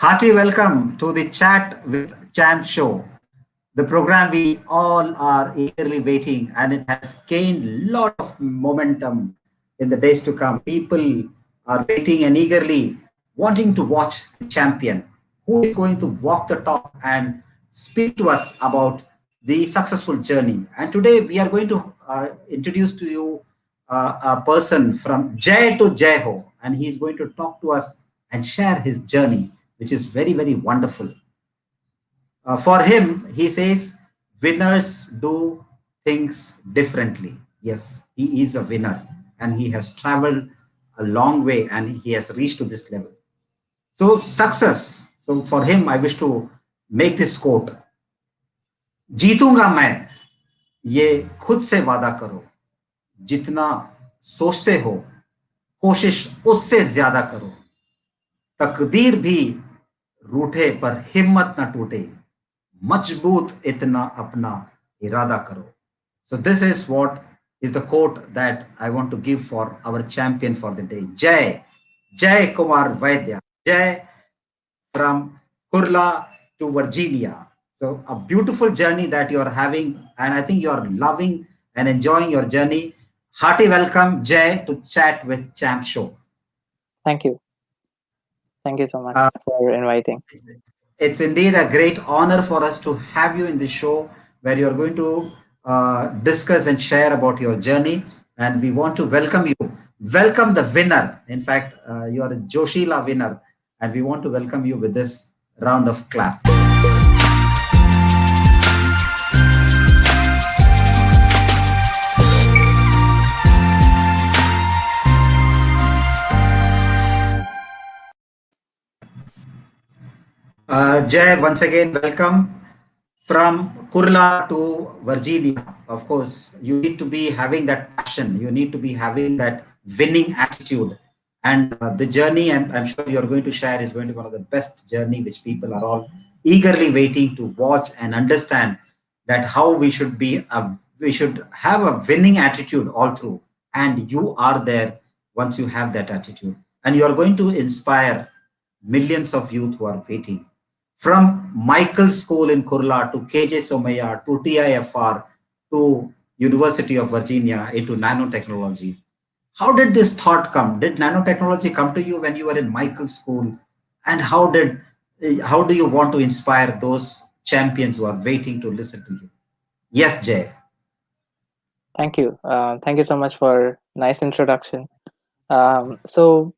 Hearty welcome to the Chat with Champ show, the program we all are eagerly waiting, and it has gained a lot of momentum in the days to come. People are waiting and eagerly wanting to watch the champion who is going to walk the talk and speak to us about the successful journey. And today we are going to introduce to you a person from Jay to Jaiho, and he's going to talk to us and share his journey, which is very, very wonderful. For him, he says, winners do things differently. Yes, he is a winner and he has traveled a long way and he has reached to this level. So, success. So, for him, I wish to make this quote: जीतूंगा मैं, ये खुद से वादा करो, जितना सोचते हो कोशिश उससे ज्यादा करो, तकदीर भी रूठे पर हिम्मत न टूटे, मजबूत इतना अपना इरादा करो. So this is what is the quote that I want to give for our champion for the day. Jaykumar Vaidya. Jay from Kurla to Virginia. So a beautiful journey that you are having, and I think you are loving and enjoying your journey. Hearty welcome, Jay, to Chat with Champ show. Thank you. Thank you so much for inviting. It's indeed a great honor for us to have you in this show where you're going to discuss and share about your journey. And we want to welcome you. Welcome the winner. In fact, you are a Joshila winner. And we want to welcome you with this round of clap. Jay, once again, welcome from Kurla to Virginia. Of course, you need to be having that passion. You need to be having that winning attitude. And the journey, I'm sure you're going to share, is going to be one of the best journey which people are all eagerly waiting to watch and understand that how we should be, we should have a winning attitude all through. And you are there once you have that attitude. And you are going to inspire millions of youth who are waiting. From Michael School in Kurla to KJ Somaiya to TIFR to University of Virginia into nanotechnology. How did this thought come? Did nanotechnology come to you when you were in Michael School? And how do you want to inspire those champions who are waiting to listen to you? Yes, Jay. Thank you. Thank you so much for nice introduction. So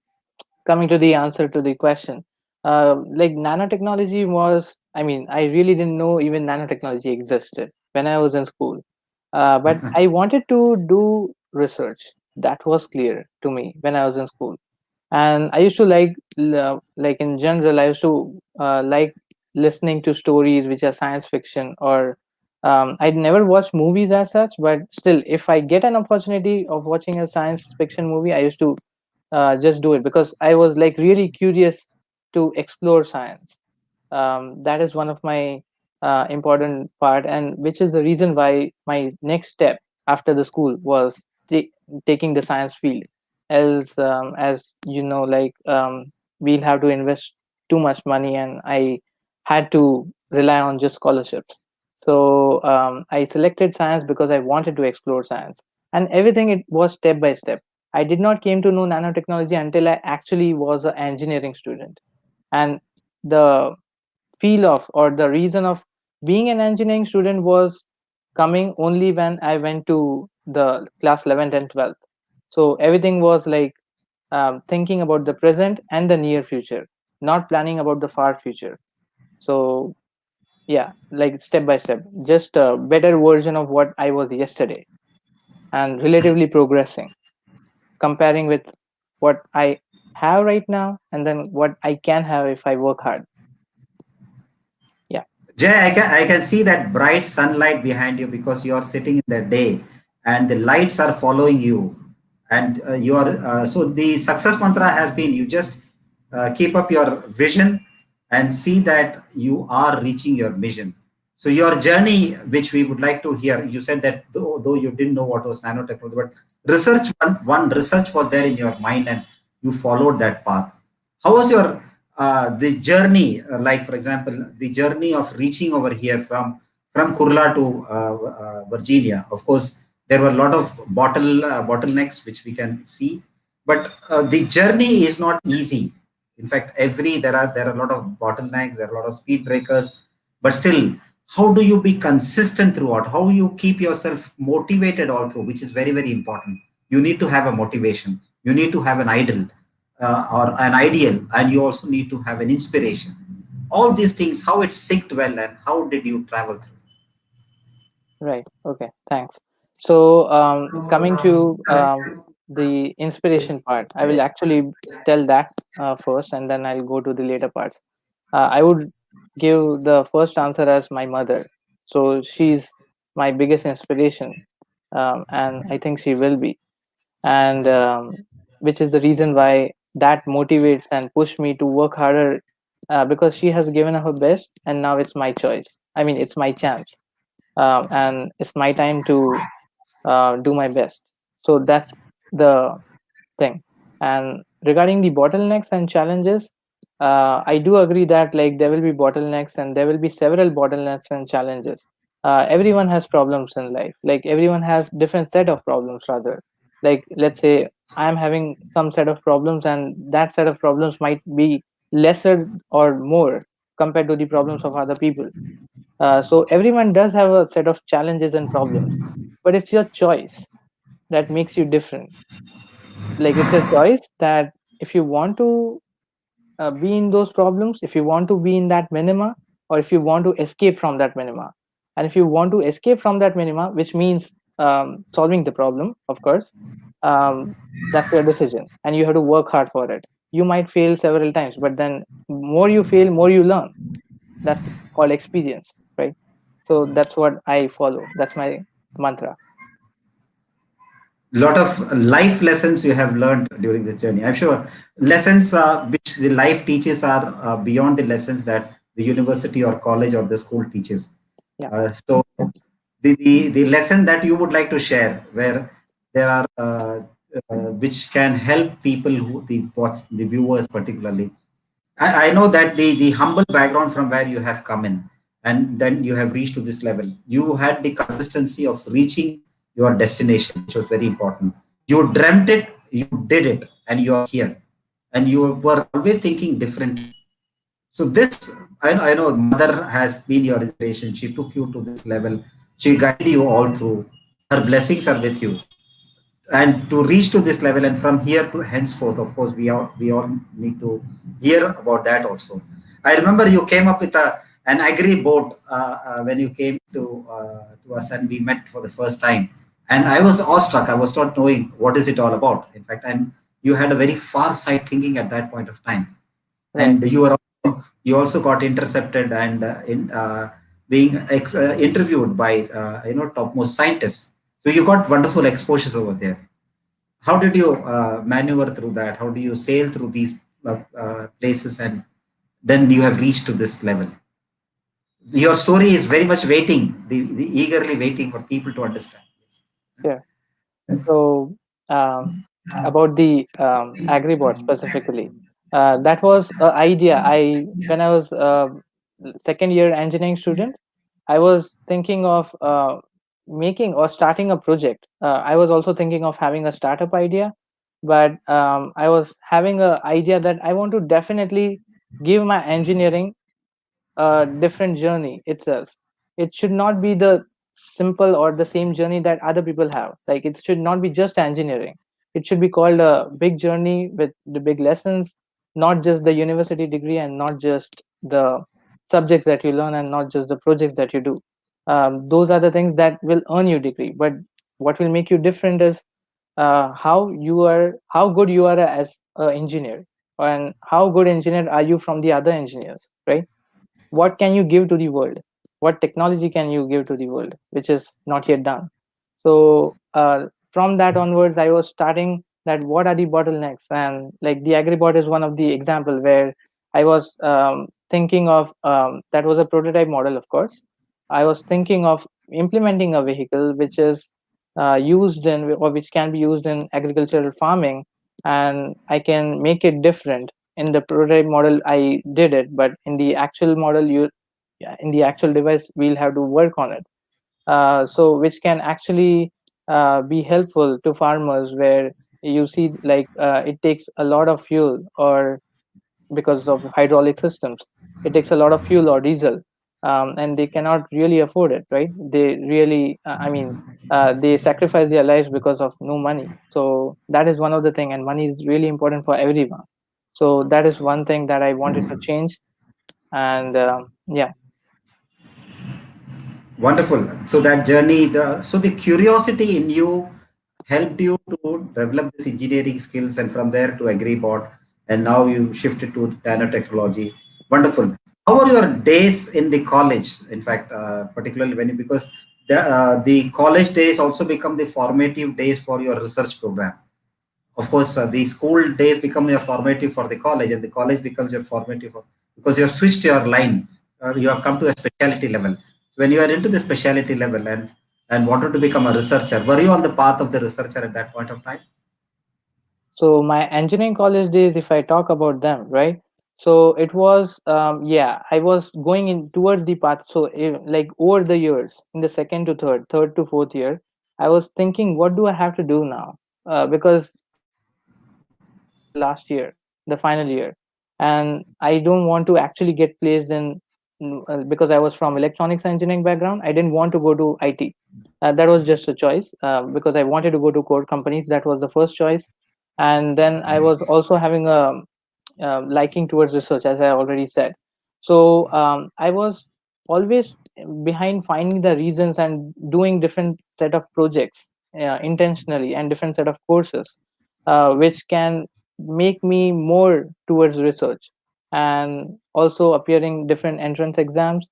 coming to the answer to the question, like nanotechnology was, I mean, I really didn't know even nanotechnology existed when I was in school. But I wanted to do research. That was clear to me when I was in school. And I used to like in general, I used to like listening to stories which are science fiction, or I'd never watched movies as such, but still, if I get an opportunity of watching a science fiction movie, I used to just do it because I was like really curious to explore science. That is one of my important part, and which is the reason why my next step after the school was taking the science field. As you know, we'll have to invest too much money, and I had to rely on just scholarships. So I selected science because I wanted to explore science, and everything it was step by step. I did not came to know nanotechnology until I actually was an engineering student, and the feel of, or the reason of being an engineering student was coming only when I went to the class 11th and 12th. So everything was like thinking about the present and the near future, not planning about the far future. So yeah, like step by step, just a better version of what I was yesterday, and relatively progressing, comparing with what I have right now and then what I can have if I work hard. Yeah. Jay, I can see that bright sunlight behind you because you are sitting in the day and the lights are following you. And you are, so the success mantra has been you just keep up your vision and see that you are reaching your mission. So your journey, which we would like to hear, you said that though you didn't know what was nanotechnology, but research, one research was there in your mind and you followed that path. How was your the journey, like for example, the journey of reaching over here from Kurla to Virginia. Of course, there were a lot of bottlenecks which we can see, but the journey is not easy. In fact, there are a lot of bottlenecks, there are a lot of speed breakers, but still, how do you be consistent throughout? How you keep yourself motivated all through, which is very very important. You need to have a motivation. You need to have an idol or an ideal, and you also need to have an inspiration. All these things, how it synced well, and how did you travel through? Right. Okay. Thanks. So, coming to the inspiration part, I will actually tell that first, and then I'll go to the later parts. I would give the first answer as my mother. So she's my biggest inspiration, and I think she will be, and which is the reason why that motivates and push me to work harder, because she has given her best, and now it's my choice. I mean, it's my chance, and it's my time to do my best. So that's the thing. And regarding the bottlenecks and challenges, I do agree that like there will be bottlenecks and there will be several bottlenecks and challenges. Everyone has problems in life. Like everyone has different set of problems rather. Like let's say I am having some set of problems, and that set of problems might be lesser or more compared to the problems of other people. So everyone does have a set of challenges and problems, but it's your choice that makes you different. Like it's a choice that if you want to be in those problems, if you want to be in that minima, or if you want to escape from that minima. And if you want to escape from that minima, which means solving the problem, of course, um, that's your decision, and you have to work hard for it. You might fail several times, but then more you fail, more you learn. That's called experience, right? So that's what I follow. That's my mantra. Lot of life lessons you have learned during this journey. I'm sure lessons which the life teaches are beyond the lessons that the university or college or the school teaches. Yeah. So the lesson that you would like to share, where there are which can help people who the viewers particularly. I know that the humble background from where you have come in, and then you have reached to this level. You had the consistency of reaching your destination, which was very important. You dreamt it, you did it, and you are here. And you were always thinking differently. So this, I know mother has been your inspiration. She took you to this level. She guided you all through. Her blessings are with you, and to reach to this level, and from here to henceforth, of course, we all need to hear about that also. I remember you came up with an agri boat when you came to us, and we met for the first time, and I was awestruck. I was not knowing what is it all about. In fact, and you had a very far sight thinking at that point of time, Right. and you also got intercepted and being interviewed by topmost scientists. So you got wonderful exposures over there. How did you maneuver through that? How do you sail through these places, and then you have reached to this level? Your story is very much waiting, the eagerly waiting for people to understand. Sure. So, um, about the agribot specifically, that was an idea. When I was second year engineering student, I was thinking of making or starting a project. I was also thinking of having a startup idea, but I was having an idea that I want to definitely give my engineering a different journey itself. It should not be the simple or the same journey that other people have. Like it should not be just engineering. It should be called a big journey with the big lessons, not just the university degree and not just the subjects that you learn and not just the projects that you do. Those are the things that will earn you degree. But what will make you different is how good you are as an engineer, and how good engineer are you from the other engineers, right? What can you give to the world, what technology can you give to the world which is not yet done. So from that onwards I was starting that what are the bottlenecks, and like the agribot is one of the example where I was thinking of that was a prototype model, of course. I was thinking of implementing a vehicle which is used in or which can be used in agricultural farming, and I can make it different in the prototype model I did it, but in the actual model, in the actual device, we'll have to work on it. So which can actually be helpful to farmers, where you see, like, it takes a lot of fuel, or because of hydraulic systems, it takes a lot of fuel or diesel, and they cannot really afford it, right? They really, they sacrifice their lives because of no money. So that is one of the thing, and money is really important for everyone. So that is one thing that I wanted to change. And yeah. Wonderful. So that journey, the curiosity in you helped you to develop this engineering skills, and from there to agribot, and now you shifted to nanotechnology. Wonderful. How are your days in the college? In fact, particularly when you, because the college days also become the formative days for your research program. Of course, the school days become your formative for the college, and the college becomes your formative for, because you have switched your line. You have come to a specialty level. So when you are into the specialty level and wanted to become a researcher, were you on the path of the researcher at that point of time? So my engineering college days, if I talk about them, right? So it was, yeah, I was going in towards the path. So like over the years, in the second to third to fourth year, I was thinking, what do I have to do now? Because this is the last year, the final year, and I don't want to actually get placed in, because I was from electronics engineering background. I didn't want to go to IT. That was just a choice, because I wanted to go to core companies. That was the first choice. And then I was also having a liking towards research, as I already said. So I was always behind finding the reasons and doing different set of projects intentionally, and different set of courses which can make me more towards research, and also appearing different entrance exams,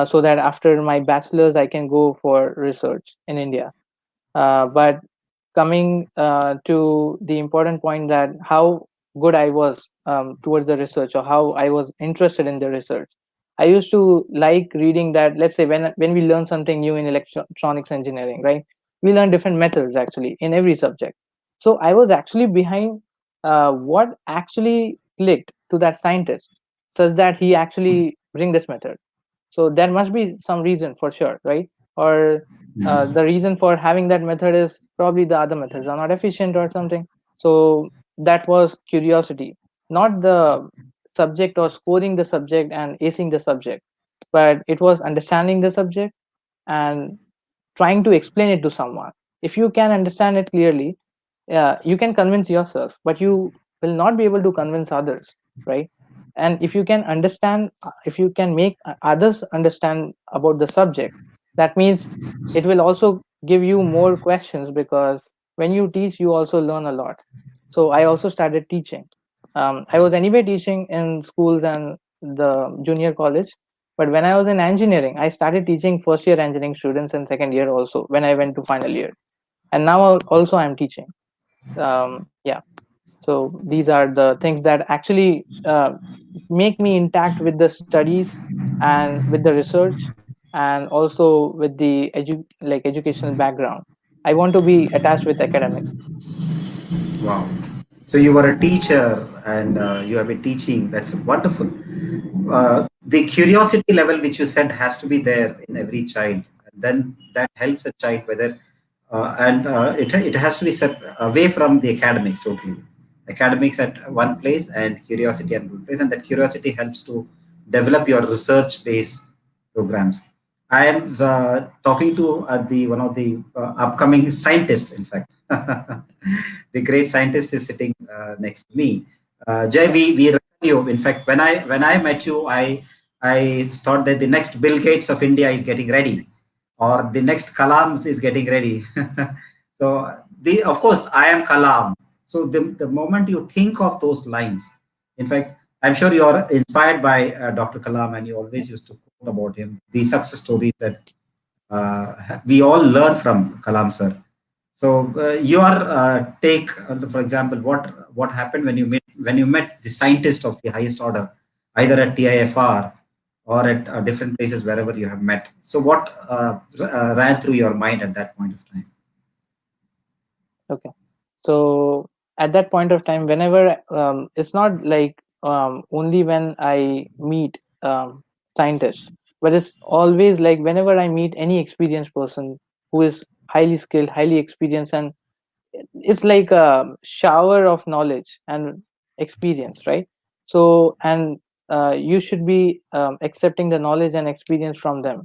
so that after my bachelor's I can go for research in India. But coming to the important point, that how good I was towards the research, or how I was interested in the research. I used to like reading that, let's say, when we learn something new in electronics engineering, right? We learn different methods actually in every subject. So I was actually behind what actually clicked to that scientist, such that he actually bring this method. So there must be some reason for sure, right? Or the reason for having that method is probably the other methods are not efficient or something. So that was curiosity, not the subject or scoring the subject and acing the subject, but it was understanding the subject and trying to explain it to someone. If you can understand it clearly, you can convince yourself, but you will not be able to convince others, right? And if you can understand, if you can make others understand about the subject, that means it will also give you more questions, because when you teach, you also learn a lot. So I also started teaching. I was anyway teaching in schools and the junior college, but when I was in engineering, I started teaching first year engineering students and second year also when I went to final year. And now also I'm teaching. Yeah. So these are the things that actually make me intact with the studies and with the research, and also with the educational background. I want to be attached with academics. Wow. So you were a teacher and you have been teaching. That's wonderful. The curiosity level, which you said, has to be there in every child. And then that helps a child, whether, it has to be set away from the academics totally. Academics at one place and curiosity at one place. And that curiosity helps to develop your research based programs. I am talking to the one of the upcoming scientists. In fact, the great scientist is sitting next to me. Jay, we reckon you. In fact, when I met you, I thought that the next Bill Gates of India is getting ready, or the next Kalam is getting ready. So the of course I am Kalam. So the moment you think of those lines, in fact, I'm sure you are inspired by Dr. Kalam, and you always used to quote about him, the success stories that we all learn from Kalam sir. So your take, for example, what happened when you met the scientist of the highest order, either at TIFR or at different places wherever you have met. So what ran through your mind at that point of time? Okay. So at that point of time, whenever it's not like only when I meet scientists, but it's always like whenever I meet any experienced person who is highly skilled, highly experienced, and it's like a shower of knowledge and experience, right? So, and you should be accepting the knowledge and experience from them,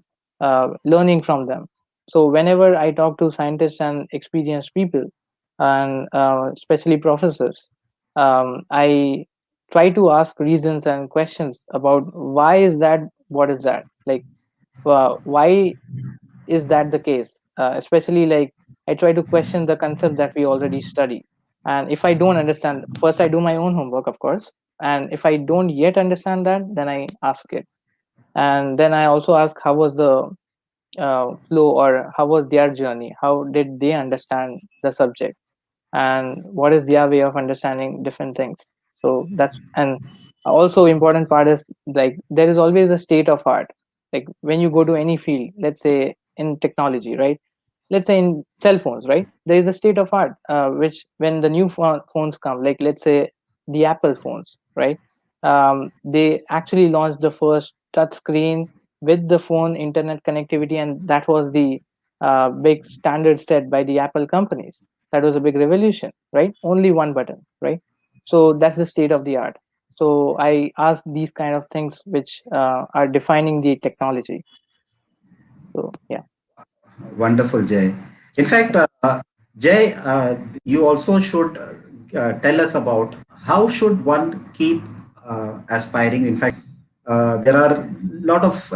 learning from them. So whenever I talk to scientists and experienced people, and especially professors, I try to ask reasons and questions about why is that, what is that, like why is that the case, especially like I try to question the concepts that we already study. And if I don't understand, first I do my own homework, of course, and if I don't yet understand that, then I ask it. And then I also ask how was the flow, or how was their journey, how did they understand the subject, and what is their way of understanding different things. So that's, and also important part is like there is always a state of art. Like when you go to any field, let's say in technology, right, let's say in cell phones, right, there is a state of art, which when the new phones come, like let's say the Apple phones, right, they actually launched the first touch screen with the phone internet connectivity, and that was the big standard set by the Apple companies. That was a big revolution, right? Only one button, right? So that's the state of the art. So I ask these kind of things which are defining the technology. So yeah. Wonderful, Jay. In fact, Jay, you also should tell us about how should one keep aspiring. In fact, there are a lot of,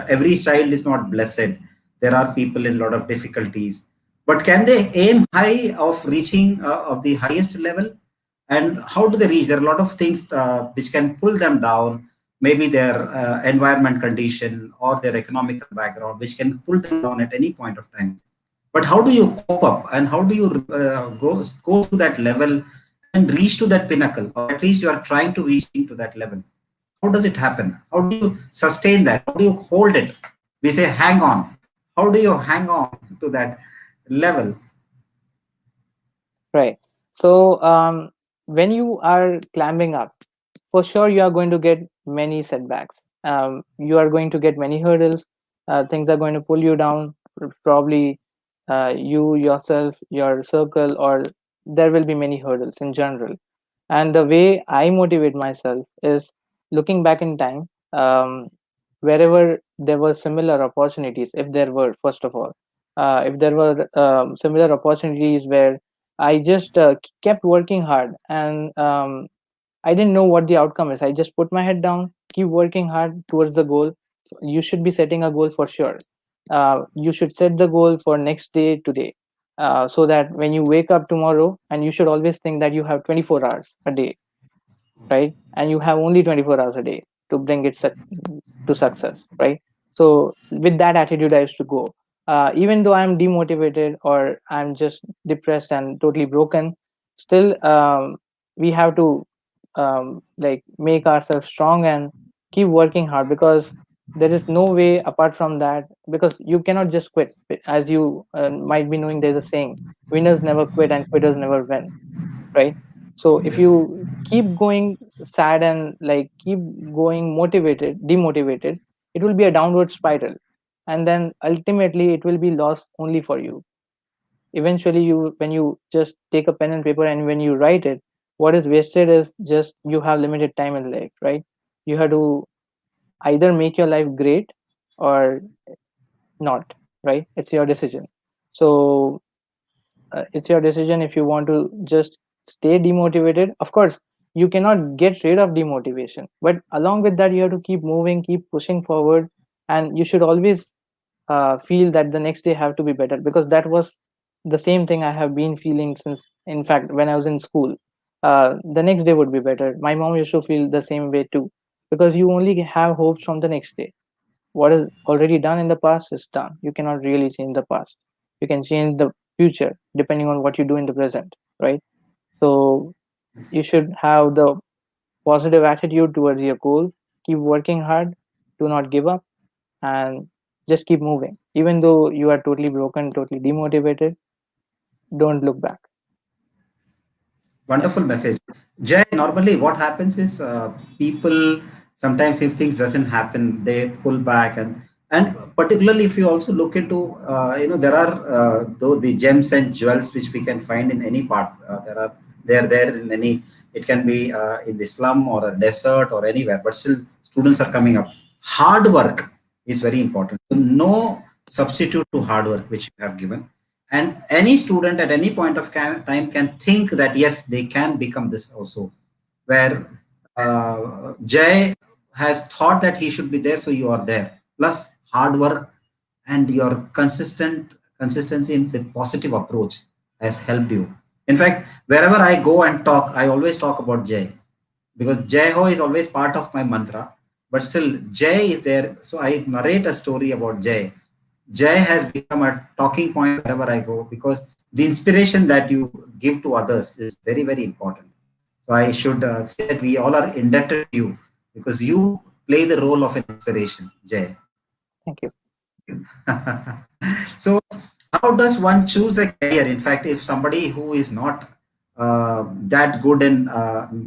every child is not blessed. There are people in a lot of difficulties, but can they aim high of reaching of the highest level? And how do they reach? There are a lot of things which can pull them down, maybe their environment condition or their economical background, which can pull them down at any point of time. But how do you cope up, and how do you go to that level and reach to that pinnacle, or at least you are trying to reach into that level? How does it happen? How do you sustain that? How do you hold it? We say hang on. How do you hang on to that level? Right. So when you are climbing up, for sure you are going to get many setbacks. You are going to get many hurdles. Things are going to pull you down. Probably you yourself, your circle, or there will be many hurdles in general. And the way I motivate myself is looking back in time, wherever there were similar opportunities, if there were, first of all, if there were similar opportunities where I just kept working hard, and I didn't know what the outcome is. I just put my head down, keep working hard towards the goal. You should be setting a goal for sure. You should set the goal for next day today, so that when you wake up tomorrow, and you should always think that you have 24 hours a day, right? And you have only 24 hours a day to bring it to success, right? So with that attitude, I used to go. Even though I'm demotivated or I'm just depressed and totally broken, still we have to like make ourselves strong and keep working hard, because there is no way apart from that, because you cannot just quit. As you might be knowing, there's a saying, winners never quit and quitters never win, right? So if Yes. you keep going sad and like keep going motivated demotivated, it will be a downward spiral, and then ultimately it will be lost only for you. Eventually, you, when you just take a pen and paper and when you write it, what is wasted is just you have limited time in life, right? You have to either make your life great or not, right? It's your decision. So it's your decision. If you want to just stay demotivated, of course you cannot get rid of demotivation, but along with that you have to keep moving, keep pushing forward, and you should always feel that the next day have to be better, because that was the same thing I have been feeling since, in fact, when I was in school. The next day would be better. My mom used to feel the same way too, because you only have hopes from the next day. What is already done in the past is done. You cannot really change the past. You can change the future depending on what you do in the present, right? So you should have the positive attitude towards your goal, keep working hard, do not give up, and just keep moving. Even though you are totally broken, totally demotivated, don't look back. Yeah. Wonderful message. Jay, normally what happens is people sometimes if things doesn't happen, they pull back, and particularly if you also look into there are though the gems and jewels which we can find in any part. They are there in any. It can be in the slum or a desert or anywhere, but still students are coming up. Hard work is very important. So no substitute to hard work which you have given, and any student at any point of time can think that yes they can become this also, where Jay has thought that he should be there, so you are there, plus hard work and your consistency with positive approach has helped you. In fact, wherever I go and talk, I always talk about Jay, because Jai Ho is always part of my mantra, but still Jai is there. So I narrate a story about Jai. Jai has become a talking point wherever I go, because the inspiration that you give to others is very, very important. So I should say that we all are indebted to you, because you play the role of an inspiration, Jai. Thank you. So, how does one choose a career? In fact, if somebody who is not that good in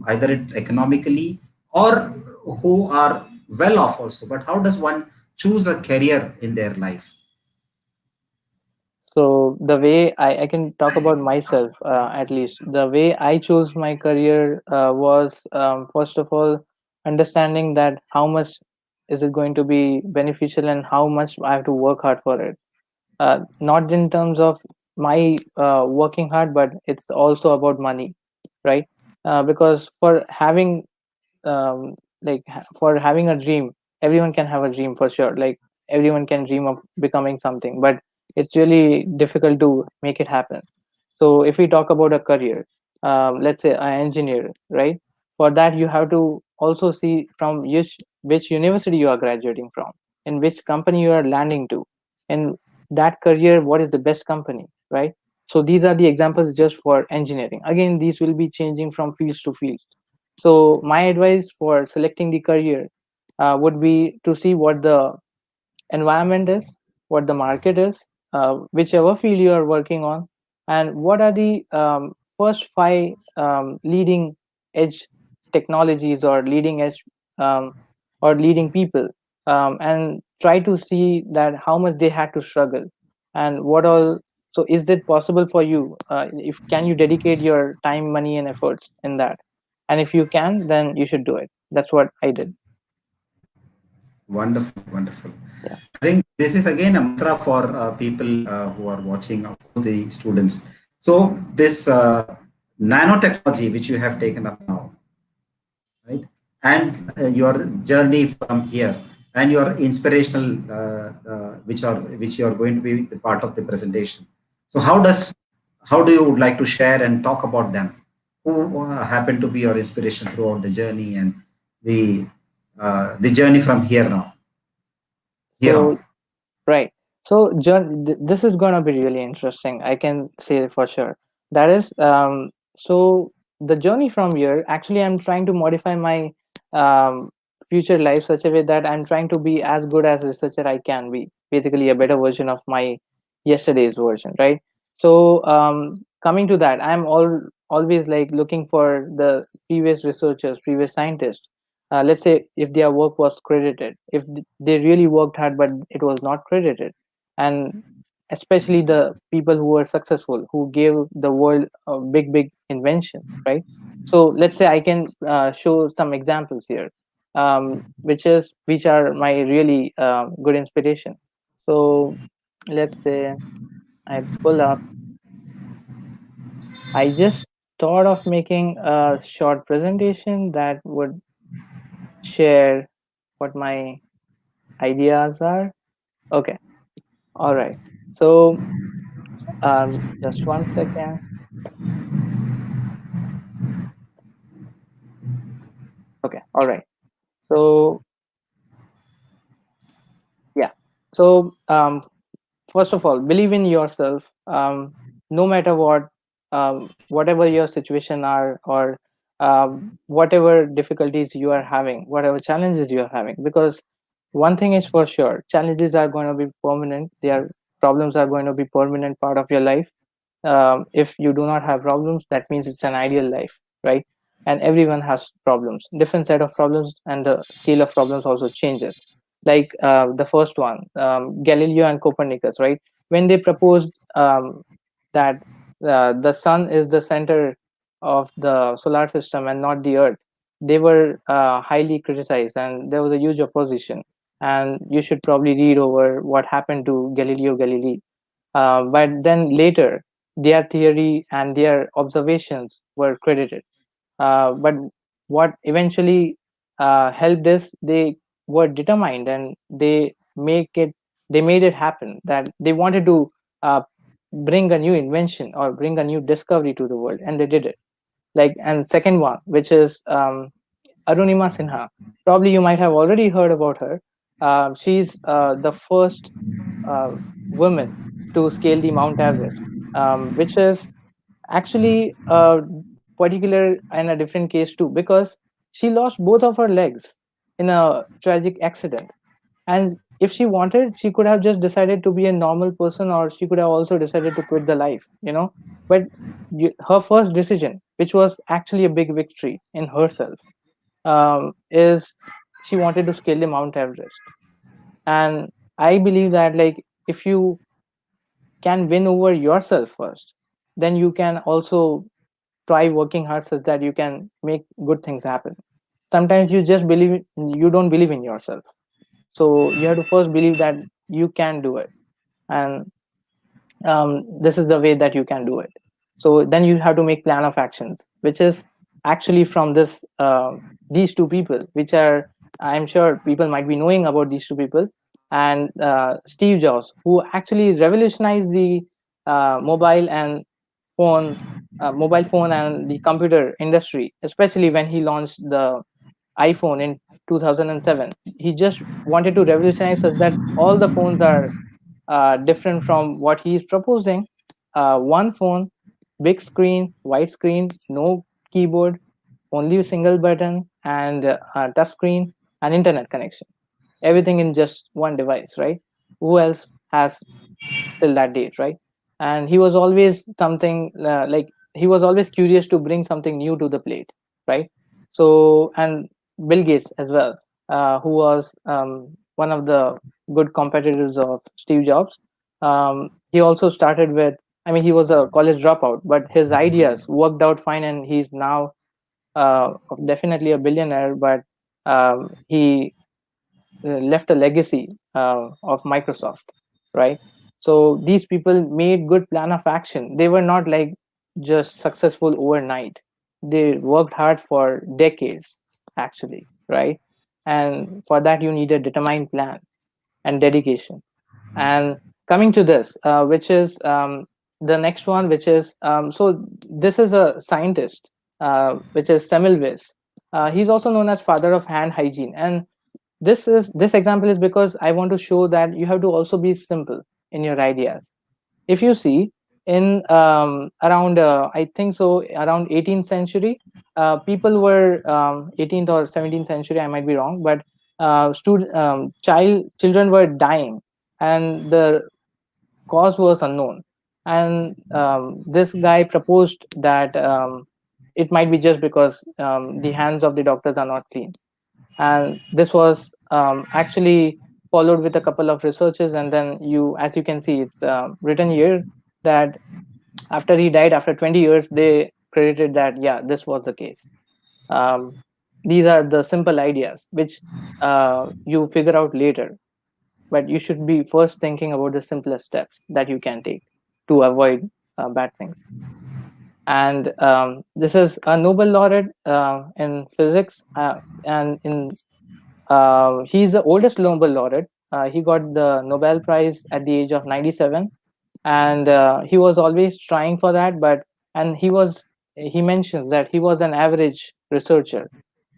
either it economically or who are well off also, but how does one choose a career in their life? So the way I can talk about myself, at least the way I chose my career was, first of all, understanding that how much is it going to be beneficial and how much I have to work hard for it. Not in terms of my working hard, but it's also about money, right? Because for having for having a dream, everyone can have a dream for sure. Like everyone can dream of becoming something, but it's really difficult to make it happen. So if we talk about a career, let's say an engineer, right? For that, you have to also see from which university you are graduating from, in which company you are landing to, and that career, what is the best company, right? So these are the examples just for engineering. Again, these will be changing from fields to fields. So my advice for selecting the career would be to see what the environment is, what the market is, whichever field you are working on, and what are the first five leading edge technologies or leading edge um, or leading people, and try to see that how much they had to struggle and what all. So is it possible for you? If can you dedicate your time, money, and efforts in that? And if you can, then you should do it. That's what I did. Wonderful, wonderful. Yeah. I think this is again a mantra for people who are watching, for the students. So this nanotechnology which you have taken up now, right? And your journey from here and your inspirational, which you are going to be the part of the presentation. So how do you would like to share and talk about them? Who happen to be your inspiration throughout the journey and the journey from here So on? right. So, John, this is going to be really interesting. I can say for sure. That is, so the journey from here, actually, I'm trying to modify my um, future life such a way that I'm trying to be as good as researcher I can be. Basically, a better version of my yesterday's version, right? So, coming to that, I'm always like looking for the previous researchers, previous scientists. Let's say if their work was credited, if they really worked hard but it was not credited, and especially the people who were successful, who gave the world big inventions, right? So let's say I can show some examples here, which are my really good inspiration. So let's say I pull up, I just thought of making a short presentation that would share what my ideas are. Okay. All right. So, just one second. Okay. All right. So, yeah. So, first of all, believe in yourself. No matter what, whatever your situation are, or whatever difficulties you are having, whatever challenges you are having, because one thing is for sure, challenges are going to be permanent. Their problems are going to be permanent part of your life. If you do not have problems, that means it's an ideal life, right? and everyone has problems, different set of problems, and the scale of problems also changes. Like the first one, Galileo and Copernicus, right? When they proposed that the sun is the center of the solar system and not the earth, they were highly criticized, and there was a huge opposition. And you should probably read over what happened to Galileo Galilei. But then later, their theory and their observations were credited. But what eventually helped is they were determined, and they made it happen, that they wanted to uh, bring a new invention or bring a new discovery to the world, and they did it. Like, and second one, which is Arunima Sinha. Probably you might have already heard about her. She's the first uh, woman to scale the Mount Everest, which is actually particular and a different case too, because she lost both of her legs in a tragic accident. And if she wanted, she could have just decided to be a normal person, or she could have also decided to quit the life. But her first decision, which was actually a big victory in herself, is she wanted to scale the Mount Everest. And I believe that, like, if you can win over yourself first, then you can also try working hard so that you can make good things happen. Sometimes you don't believe in yourself, so you have to first believe that you can do it. And this is the way that you can do it. So then you have to make plan of actions, which is actually from these two people, which are, I'm sure people might be knowing about these two people. And Steve Jobs, who actually revolutionized the mobile and phone mobile phone and the computer industry, especially when he launched the iPhone in 2007. He just wanted to revolutionize such that all the phones are different from what he is proposing. One phone, big screen, white screen, no keyboard, only a single button, and touch screen and internet connection. Everything in just one device, right? Who else has till that date, right? And he was always something like he was always curious to bring something new to the plate, right? So, and Bill Gates as well, who was one of the good competitors of Steve Jobs. He also started with, I mean, he was a college dropout, but his ideas worked out fine, and he's now definitely a billionaire. But he left a legacy of Microsoft, right? So these people made good plan of action. They were not like just successful overnight. They worked hard for decades, actually, right? And for that, you need a determined plan and dedication. And coming to this, which is the next one, which is so this is a scientist, which is Samil Vis. He's also known as father of hand hygiene. And this example is because I want to show that you have to also be simple in your ideas. If you see, in around I think so around 18th century, people were 18th or 17th century, I might be wrong, but children were dying, and the cause was unknown. And this guy proposed that it might be just because the hands of the doctors are not clean. And this was actually followed with a couple of researches, and then as you can see, it's written here that after he died, after 20 years, they credited that, yeah, this was the case. um, these are the simple ideas which you figure out later, but you should be first thinking about the simplest steps that you can take to avoid bad things. And this is a Nobel laureate in physics, and in he's the oldest Nobel laureate. He got the Nobel Prize at the age of 97, and he was always trying for that. And he mentions that he was an average researcher.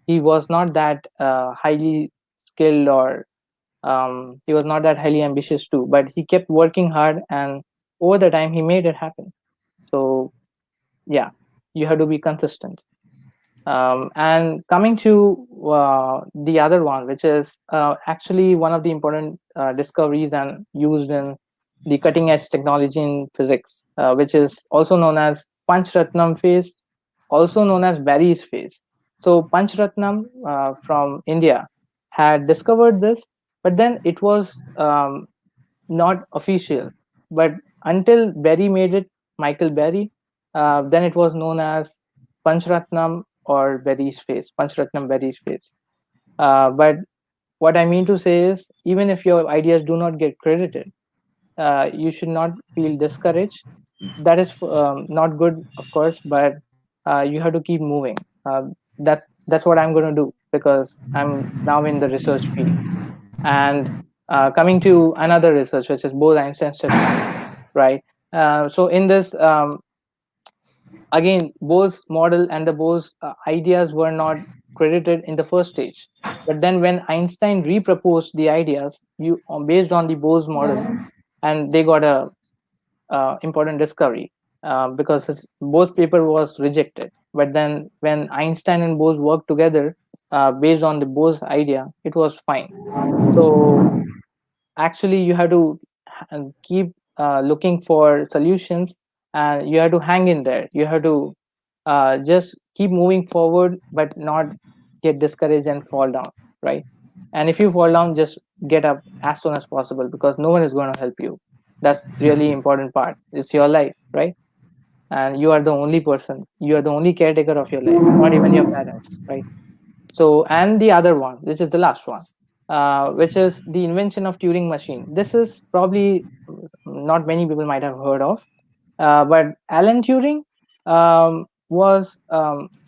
He was not that highly skilled, or he was not that highly ambitious too. But he kept working hard, and over the time, he made it happen. So yeah, you have to be consistent. And coming to the other one, which is actually one of the important discoveries and used in the cutting edge technology in physics, which is also known as Panchratnam phase. also known as Barry's phase. So Panchratnam from India had discovered this, but then it was not official. But until Berry made it, Michael Berry, then it was known as Panchratnam or Berry's phase, Panchratnam Berry's phase. But what I mean to say is, even if your ideas do not get credited, you should not feel discouraged. That is not good, of course, but you have to keep moving. That's what I'm going to do, because I'm now in the research field. And coming to another research, which is Bose-Einstein system, right? So in this, again, Bose model and the Bose ideas were not credited in the first stage. But then when Einstein reproposed the ideas, based on the Bose model, and they got a important discovery, because his Bose paper was rejected. But then when Einstein and Bose worked together, based on the Bose idea, it was fine. So actually, you have to keep looking for solutions, and you have to hang in there. You have to just keep moving forward, but not get discouraged and fall down, right? And if you fall down, just get up as soon as possible, because no one is going to help you. That's really important part. It's your life, right? And you are the only person, you are the only caretaker of your life, not even your parents, right? So, and the other one, this is the last one, which is the invention of Turing machine. This is probably not many people might have heard of, but Alan Turing was,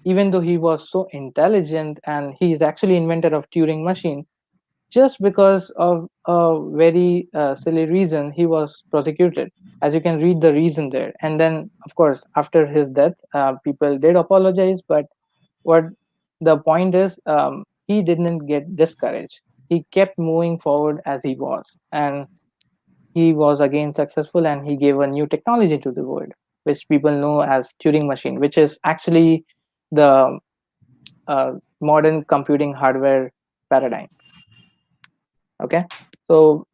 even though he was so intelligent, and he is actually inventor of Turing machine, just because of a very silly reason, he was prosecuted. As you can read the reason there, and then of course after his death, people did apologize, but what the point is, he didn't get discouraged. He kept moving forward as he was, and he was again successful, and he gave a new technology to the world, which people know as Turing machine, which is actually the modern computing hardware paradigm. Okay, so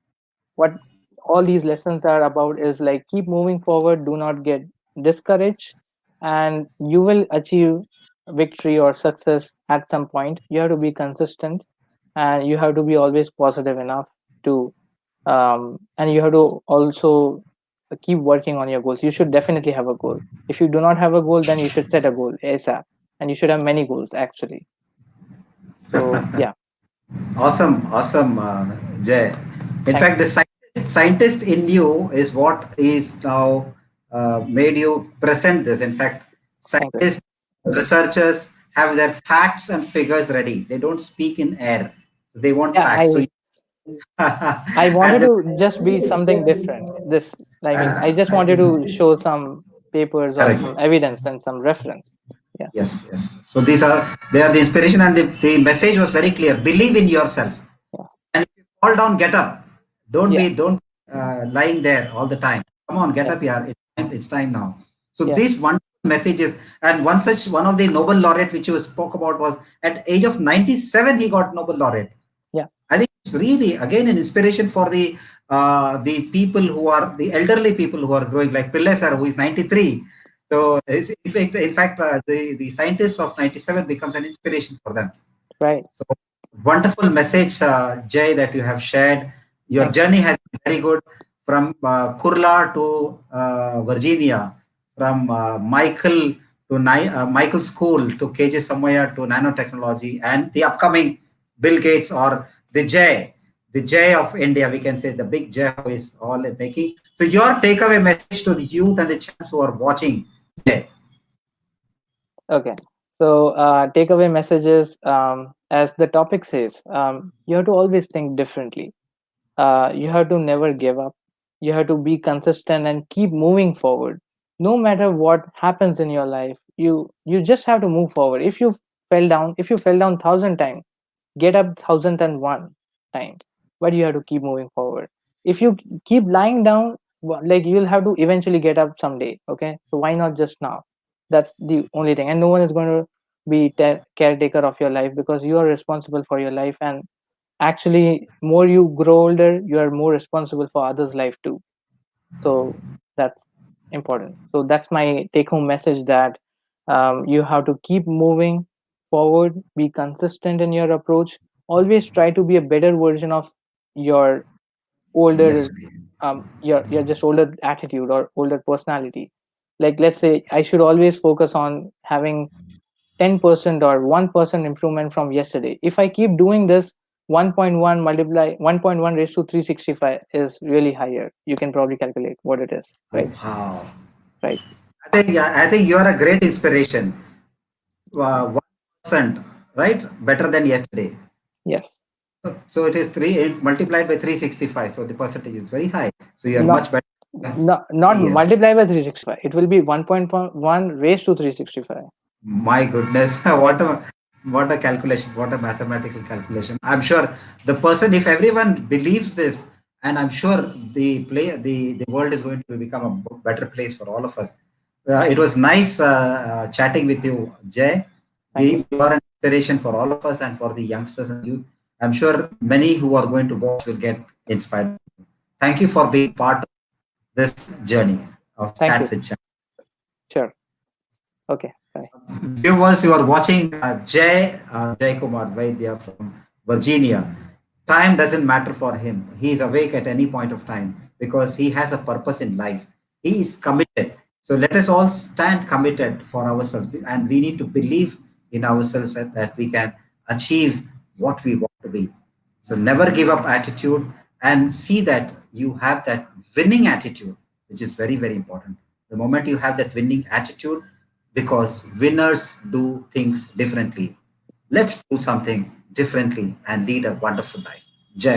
what all these lessons are about is like, keep moving forward, do not get discouraged, and you will achieve victory or success at some point. You have to be consistent, and you have to be always positive enough to, and you have to also keep working on your goals. You should definitely have a goal. If you do not have a goal, then you should set a goal ASAP, and you should have many goals actually. So yeah. Awesome, awesome, Jay. In Thank fact, the scientist in you is what is now made you present this. In fact, thank you. scientists, researchers have their facts and figures ready. They don't speak in air. They want Yeah, facts. So, I and wanted the, to just be something different. This, I mean, I just wanted to show some papers or correct. some evidence and some reference. Yeah, Yes, yes. So these are they are the inspiration, and the message was very clear. Believe in yourself. yeah, And if you fall down, get up. yeah, Don't lying there all the time. Come on, get yeah, up here. It's time now. So yeah, these one messages, and one of the Nobel laureate which you spoke about was at age of 97 he got Nobel laureate. yeah, I think it's really again an inspiration for the people who are the elderly people who are growing, like Pillai sir, who is 93. So in fact, the scientist of 97 becomes an inspiration for them. right. So wonderful message, Jay, that you have shared. Your Thank you. journey has been very good, from Kurla to Virginia, from Michael School to KJ Somaiya to nanotechnology, and the upcoming Bill Gates, or the J of India, we can say the big J who is all in making. So your takeaway message to the youth and the champs who are watching, Jay. Okay. So, takeaway messages, as the topic says, you have to always think differently. You have to never give up. You have to be consistent and keep moving forward. No matter what happens in your life, you just have to move forward. If you fell down 1,000 times, get up 1,001 times, but you have to keep moving forward. If you keep lying down, like, you'll have to eventually get up someday. Okay, so why not just now? That's the only thing, and no one is going to be caretaker of your life, because you are responsible for your life. And actually, more you grow older, you are more responsible for others life too. So that's important. So that's my take home message, that You have to keep moving forward, be consistent in your approach, always try to be a better version of your Yes. older your just older attitude or older personality. Like, let's say I should always focus on having 10% or 1% improvement from yesterday. If I keep doing this, 1.1 multiply 1.1 raised to 365 is really higher. You can probably calculate what it is, right? Wow. Right. I think you are a great inspiration. 1%, right? Better than yesterday. Yes. So it is multiplied by 365. So the percentage is very high. So you are Not much better. not Yes. multiply by 365. It will be 1.1 raised to 365. My goodness, Right. what a calculation, what a mathematical calculation. I'm sure the person, if everyone believes this, and I'm sure the world is going to become a better place for all of us. It was nice chatting with you, Jay. Thank you. You are an inspiration for all of us and for the youngsters and youth. I'm sure many who are going to watch will get inspired. Thank you for being part of this journey of Thank Chat you. with Jay. Sure. Okay. Bye. Viewers, you are watching Jaykumar Vaidya from Virginia. Time doesn't matter for him. He is awake at any point of time because he has a purpose in life. He is committed. So let us all stand committed for ourselves, and we need to believe in ourselves that we can achieve what we want to be. So never give up attitude, and see that you have that winning attitude, which is very, very important. The moment you have that winning attitude, because winners do things differently. Let's do something differently and lead a wonderful life.